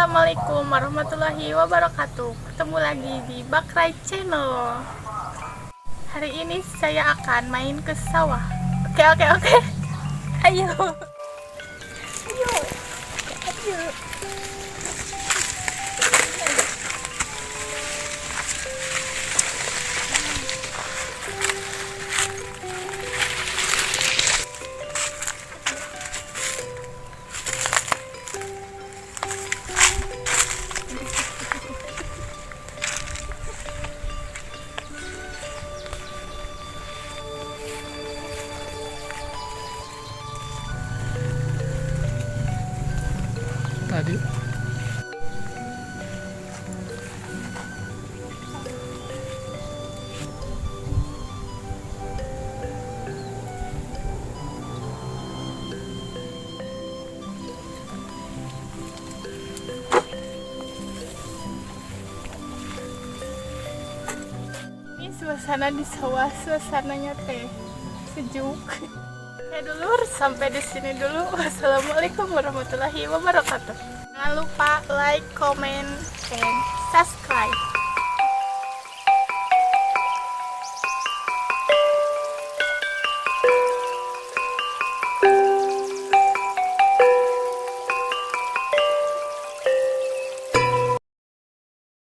Assalamualaikum warahmatullahi wabarakatuh. Ketemu lagi di Bakrai Channel. Hari ini saya akan main ke sawah. Oke. Ayo. Ayo. Ayo. Tadi Ini suasana di sawah, suasananya teh sejuk. Ya dulur, sampai di sini dulu. Wassalamualaikum warahmatullahi wabarakatuh. Jangan lupa like, comment, and subscribe.